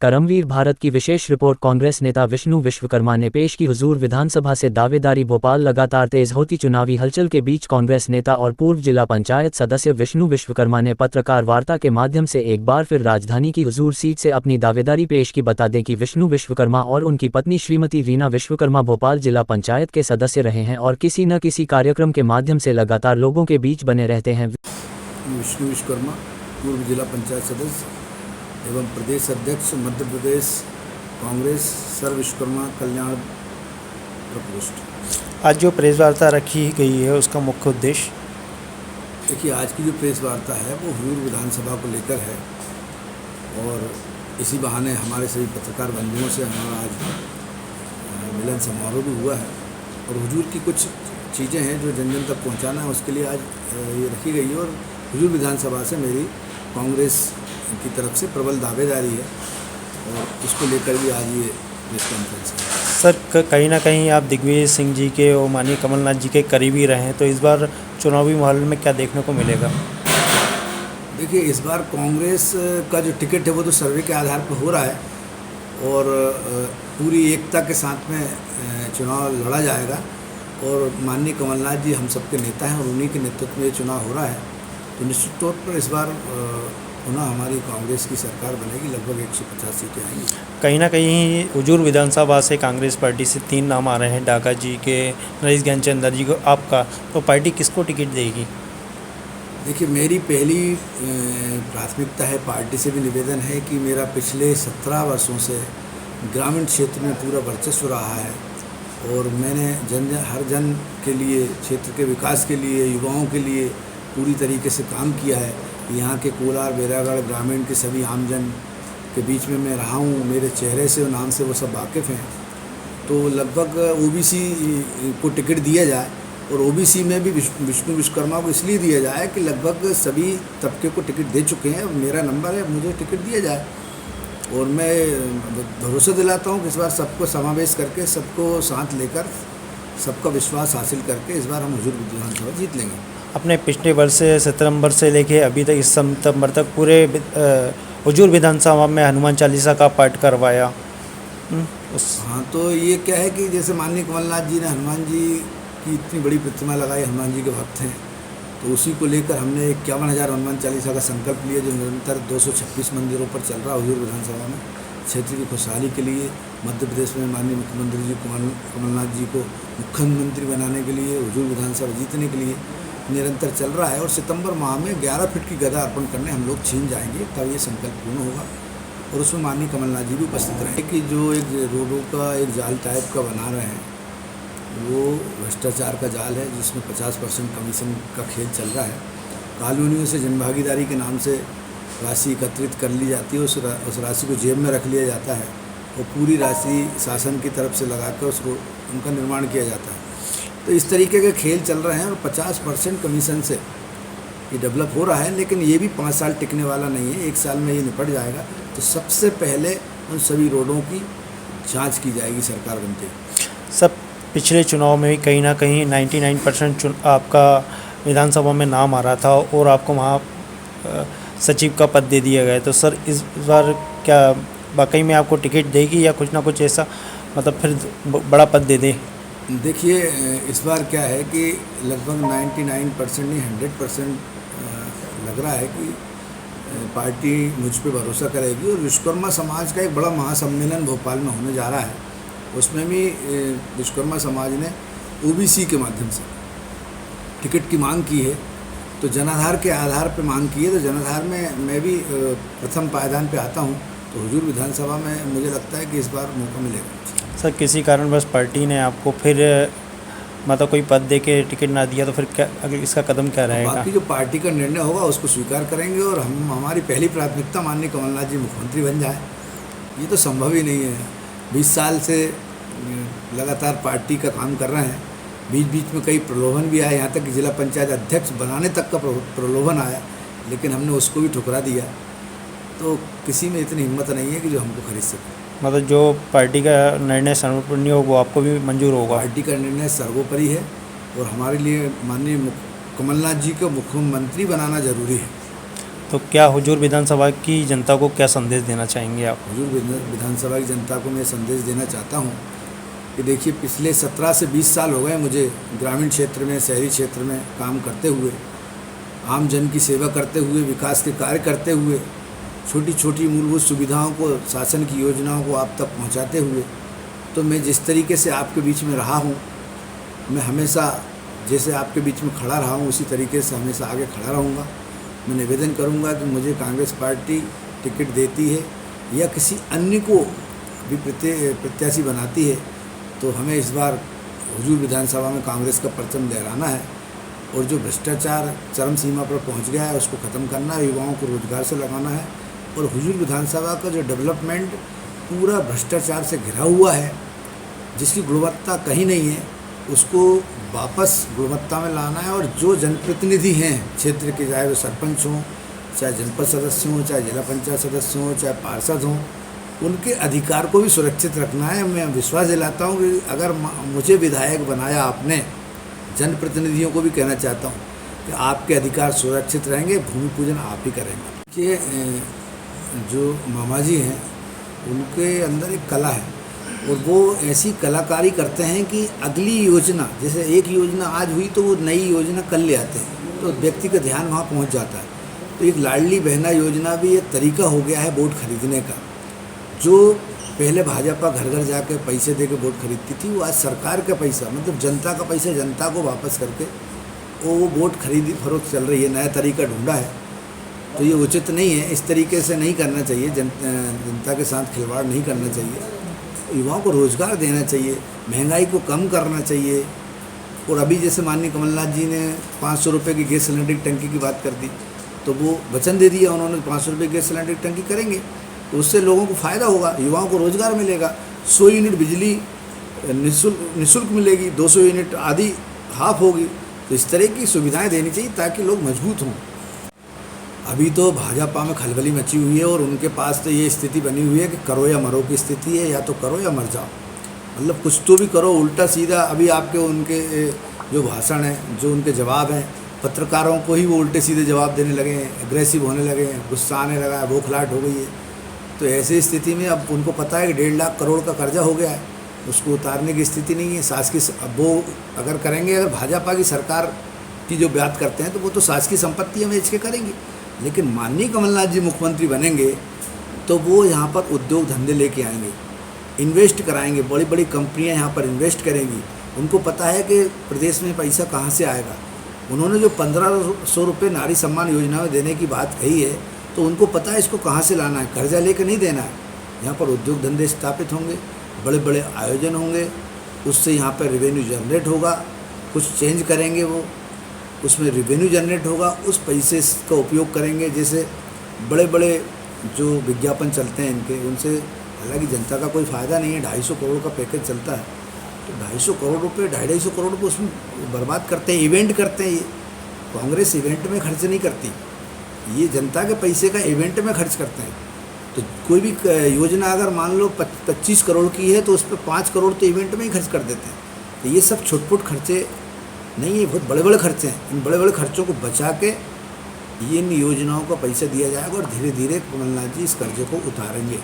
करमवीर भारत की विशेष रिपोर्ट। कांग्रेस नेता विष्णु विश्वकर्मा ने पेश की हुजूर विधानसभा से दावेदारी। भोपाल लगातार तेज होती चुनावी हलचल के बीच कांग्रेस नेता और पूर्व जिला पंचायत सदस्य विष्णु विश्वकर्मा ने पत्रकार वार्ता के माध्यम से एक बार फिर राजधानी की हुजूर सीट से अपनी दावेदारी पेश की। बता दें कि विष्णु विश्वकर्मा और उनकी पत्नी श्रीमती रीना विश्वकर्मा भोपाल जिला पंचायत के सदस्य रहे हैं और किसी न किसी कार्यक्रम के माध्यम से लगातार लोगों के बीच बने रहते हैं। विष्णु विश्वकर्मा पूर्व जिला पंचायत सदस्य एवं प्रदेश अध्यक्ष मध्य प्रदेश कांग्रेस सर्व विश्वकर्मा कल्याण प्रकोष्ठ। आज जो प्रेस वार्ता रखी गई है उसका मुख्य उद्देश्य, देखिए आज की जो प्रेस वार्ता है वो हुजूर विधानसभा को लेकर है और इसी बहाने हमारे सभी पत्रकार बंधुओं से हमारा आज मिलन समारोह भी हुआ है और हुजूर की कुछ चीज़ें हैं जो जन जन तक पहुंचाना है, उसके लिए आज ये रखी गई है और हुजूर विधानसभा से मेरी कांग्रेस की तरफ से प्रबल दावेदारी है और इसको लेकर भी आज ये प्रेस कॉन्फ्रेंस है। सर कहीं ना कहीं आप दिग्विजय सिंह जी के और माननीय कमलनाथ जी के करीबी रहे हैं, तो इस बार चुनावी माहौल में क्या देखने को मिलेगा? देखिए इस बार कांग्रेस का जो टिकट है वो तो सर्वे के आधार पर हो रहा है और पूरी एकता के साथ में चुनाव लड़ा जाएगा और माननीय कमलनाथ जी हम सबके नेता हैं और उन्हीं के नेतृत्व में ये चुनाव हो रहा है, तो निश्चित तौर पर इस बार पुनः हमारी कांग्रेस की सरकार बनेगी, लगभग 150 सीटें आएंगी। कहीं ना कहीं हुजूर विधानसभा से कांग्रेस पार्टी से 3 नाम आ रहे हैं, डाका जी के, नरेश ज्ञानचंद जी को, आपका, तो पार्टी किसको टिकट देगी? देखिए मेरी पहली प्राथमिकता है, पार्टी से भी निवेदन है कि मेरा पिछले 17 वर्षों से ग्रामीण क्षेत्र में पूरा वर्चस्व रहा है और मैंने हर जन के लिए, क्षेत्र के विकास के लिए, युवाओं के लिए पूरी तरीके से काम किया है। यहाँ के कोलार बैरागढ़ ग्रामीण के सभी आमजन के बीच में मैं रहा हूँ, मेरे चेहरे से और नाम से वो सब वाकिफ़ हैं, तो लगभग ओबीसी को टिकट दिया जाए और ओबीसी में भी विष्णु विश्वकर्मा को इसलिए दिया जाए कि लगभग सभी तबके को टिकट दे चुके हैं, मेरा नंबर है, मुझे टिकट दिया जाए और मैं भरोसा दिलाता हूँ कि इस बार सबको समावेश करके, सबको साथ लेकर, सबका विश्वास हासिल करके इस बार हम हुजूर विधानसभा जीत लेंगे। अपने पिछले वर्ष से सितंबर से लेके अभी तक इस सितंबर तक पूरे हुजूर विधानसभा में हनुमान चालीसा का पाठ करवाया। हाँ, तो ये क्या है कि जैसे माननीय कमलनाथ जी ने हनुमान जी की इतनी बड़ी प्रतिमा लगाई, हनुमान जी के भक्त हैं, तो उसी को लेकर हमने 51,000 हनुमान चालीसा का संकल्प लिया जो निरंतर 226 मंदिरों पर चल रहा है हुजूर विधानसभा में। क्षेत्र की खुशहाली के लिए मध्य प्रदेश में माननीय मुख्यमंत्री जी कमलनाथ जी को मुख्यमंत्री बनाने के लिए, हुजूर विधानसभा जीतने के लिए निरंतर चल रहा है और सितंबर माह में 11 फीट की गदा अर्पण करने हम लोग छीन जाएंगे, तब ये संकल्प पूर्ण होगा और उसमें माननीय कमलनाथ जी भी उपस्थित रहेंगे। कि जो एक रोडों का एक जाल टाइप का बना रहे हैं वो भ्रष्टाचार का जाल है जिसमें 50% कमीशन का खेल चल रहा है। कॉलोनियों से जनभागीदारी के नाम से राशि एकत्रित कर ली जाती है, उस राशि को जेब में रख लिया जाता है और पूरी राशि शासन की तरफ से लगाकर उसको उनका निर्माण किया जाता है। तो इस तरीके के खेल चल रहे हैं और 50% कमीशन से ये डेवलप हो रहा है, लेकिन ये भी 5 साल टिकने वाला नहीं है, 1 साल में ये निपट जाएगा। तो सबसे पहले उन सभी रोडों की जांच की जाएगी सरकार बनते ही। सब पिछले चुनाव में भी कहीं ना कहीं 99% आपका विधानसभा में नाम आ रहा था और आपको वहाँ सचिव का पद दे दिया गया, तो सर इस बार क्या वाकई में आपको टिकट देगी या कुछ ना कुछ ऐसा मतलब फिर बड़ा पद दे दे? देखिए इस बार क्या है कि लगभग 99% नहीं 100% लग रहा है कि पार्टी मुझ पे भरोसा करेगी और विश्वकर्मा समाज का एक बड़ा महासम्मेलन भोपाल में होने जा रहा है। उसमें भी विश्वकर्मा समाज ने ओबीसी के माध्यम से टिकट की मांग की है, तो जनाधार के आधार पे मांग की है, तो जनाधार में मैं भी प्रथम पायदान पे आता हूँ, तो हुजूर विधानसभा में मुझे लगता है कि इस बार मौका मिलेगा। सर किसी कारणवश पार्टी ने आपको फिर मतलब कोई पद दे के टिकट ना दिया तो फिर क्या अगर इसका कदम क्या रहेगा? बाकी जो पार्टी का निर्णय होगा उसको स्वीकार करेंगे और हमारी पहली प्राथमिकता माननीय कमलनाथ जी मुख्यमंत्री बन जाए। ये तो संभव ही नहीं है, 20 साल से लगातार पार्टी का काम कर रहे हैं, बीच बीच में कई प्रलोभन भी आए, यहाँ तक कि जिला पंचायत अध्यक्ष बनाने तक का प्रलोभन आया, लेकिन हमने उसको भी ठुकरा दिया। तो किसी में इतनी हिम्मत नहीं है कि जो हमको खरीद सके। मतलब जो पार्टी का निर्णय सर्वोपरि हो वो आपको भी मंजूर होगा? पार्टी का निर्णय सर्वोपरि है और हमारे लिए माननीय कमलनाथ जी को मुख्यमंत्री बनाना जरूरी है। तो क्या हुजूर विधानसभा की जनता को क्या संदेश देना चाहेंगे आप? हुजूर विधानसभा की जनता को मैं संदेश देना चाहता हूँ कि देखिए, पिछले 17 से 20 साल हो गए मुझे ग्रामीण क्षेत्र में, शहरी क्षेत्र में काम करते हुए, आम जन की सेवा करते हुए, विकास के कार्य करते हुए, छोटी छोटी मूलभूत सुविधाओं को, शासन की योजनाओं को आप तक पहुंचाते हुए। तो मैं जिस तरीके से आपके बीच में रहा हूं, मैं हमेशा जैसे आपके बीच में खड़ा रहा हूं, उसी तरीके से हमेशा आगे खड़ा रहूंगा। मैं निवेदन करूंगा कि मुझे कांग्रेस पार्टी टिकट देती है या किसी अन्य को भी प्रत्याशी बनाती है, तो हमें इस बार हुजूर विधानसभा में कांग्रेस का परचम लहराना है और जो भ्रष्टाचार चरम सीमा पर पहुंच गया है उसको ख़त्म करना है, युवाओं को रोजगार से लगाना है। और हुजूर विधानसभा का जो डेवलपमेंट पूरा भ्रष्टाचार से घिरा हुआ है, जिसकी गुणवत्ता कहीं नहीं है, उसको वापस गुणवत्ता में लाना है। और जो जनप्रतिनिधि हैं क्षेत्र के, चाहे वो सरपंच हों, चाहे जनपद सदस्य हों, चाहे जिला पंचायत सदस्य हों, चाहे पार्षद हों, उनके अधिकार को भी सुरक्षित रखना है। मैं विश्वास दिलाता हूँ कि अगर मुझे विधायक बनाया आपने, जनप्रतिनिधियों को भी कहना चाहता हूँ कि आपके अधिकार सुरक्षित रहेंगे, भूमि पूजन आप ही करेंगे। ये जो मामा जी हैं, उनके अंदर एक कला है और वो ऐसी कलाकारी करते हैं कि अगली योजना, जैसे एक योजना आज हुई तो वो नई योजना कल ले आते हैं, तो व्यक्ति का ध्यान वहाँ पहुँच जाता है। तो एक लाडली बहना योजना भी एक तरीका हो गया है वोट खरीदने का। जो पहले भाजपा घर घर जाके पैसे दे के वोट खरीदती थी, वो आज सरकार का पैसा, मतलब जनता का पैसा जनता को वापस करके वो वोट खरीदी फरोख्त चल रही है। नया तरीका ढूंढा है, तो ये उचित नहीं है। इस तरीके से नहीं करना चाहिए, जनता के साथ खिलवाड़ नहीं करना चाहिए। युवाओं को रोज़गार देना चाहिए, महंगाई को कम करना चाहिए। और अभी जैसे माननीय कमलनाथ जी ने 500 रुपये की गैस सिलेंडर की टंकी की बात कर दी, तो वो वचन दे दिया उन्होंने, 500 रुपये गैस सिलेंडर की टंकी करेंगे, तो उससे लोगों को फ़ायदा होगा, युवाओं को रोज़गार मिलेगा। 100 यूनिट बिजली निःशुल्क मिलेगी, 200 यूनिट आधी हाफ होगी। तो इस तरह की सुविधाएं देनी चाहिए ताकि लोग मजबूत हों। अभी तो भाजपा में खलबली मची हुई है और उनके पास तो ये स्थिति बनी हुई है कि करो या मरो की स्थिति है, या तो करो या मर जाओ, मतलब कुछ तो भी करो, उल्टा सीधा। अभी आपके उनके जो भाषण हैं, जो उनके जवाब हैं, पत्रकारों को ही वो उल्टे सीधे जवाब देने लगे हैं, एग्रेसिव होने लगे हैं, गुस्सा आने लगा है, बौखलाहट हो गई है। तो ऐसी स्थिति में अब उनको पता है कि 1.5 लाख करोड़ का कर्जा हो गया है, उसको उतारने की स्थिति नहीं है। अब वो अगर करेंगे, अगर भाजपा की सरकार की जो बात करते हैं, तो वो तो शासकीय संपत्ति बेच के करेंगे। लेकिन माननीय कमलनाथ जी मुख्यमंत्री बनेंगे तो वो यहाँ पर उद्योग धंधे लेके आएंगे, इन्वेस्ट कराएंगे, बड़ी बड़ी कंपनियाँ यहाँ पर इन्वेस्ट करेंगी। उनको पता है कि प्रदेश में पैसा कहाँ से आएगा। उन्होंने जो 1500 रुपये नारी सम्मान योजना में देने की बात कही है, तो उनको पता है इसको कहाँ से लाना है, कर्जा लेकर नहीं देना है। यहाँ पर उद्योग धंधे स्थापित होंगे, बड़े बड़े आयोजन होंगे, उससे यहाँ पर रेवेन्यू जनरेट होगा, कुछ चेंज करेंगे वो, उसमें रेवेन्यू जनरेट होगा, उस पैसे का उपयोग करेंगे। जैसे बड़े बड़े जो विज्ञापन चलते हैं इनके, उनसे हालांकि जनता का कोई फ़ायदा नहीं है। 250 करोड़ का पैकेज चलता है, तो 250 करोड़ रुपये, 250 करोड़ को उसमें बर्बाद करते हैं, इवेंट करते हैं। ये कांग्रेस इवेंट में खर्च नहीं करती, ये जनता के पैसे का इवेंट में खर्च करते हैं। तो कोई भी योजना अगर मान लो 25 करोड़ की है, तो उस पर 5 करोड़ तो इवेंट में ही खर्च कर देते हैं। तो ये सब छोट-मोट खर्चे नहीं है, बहुत बड़े बड़े खर्चे हैं। इन बड़े बड़े खर्चों को बचा के इन योजनाओं का पैसा दिया जाएगा और धीरे धीरे कमलनाथ जी इस कर्जे को उतारेंगे।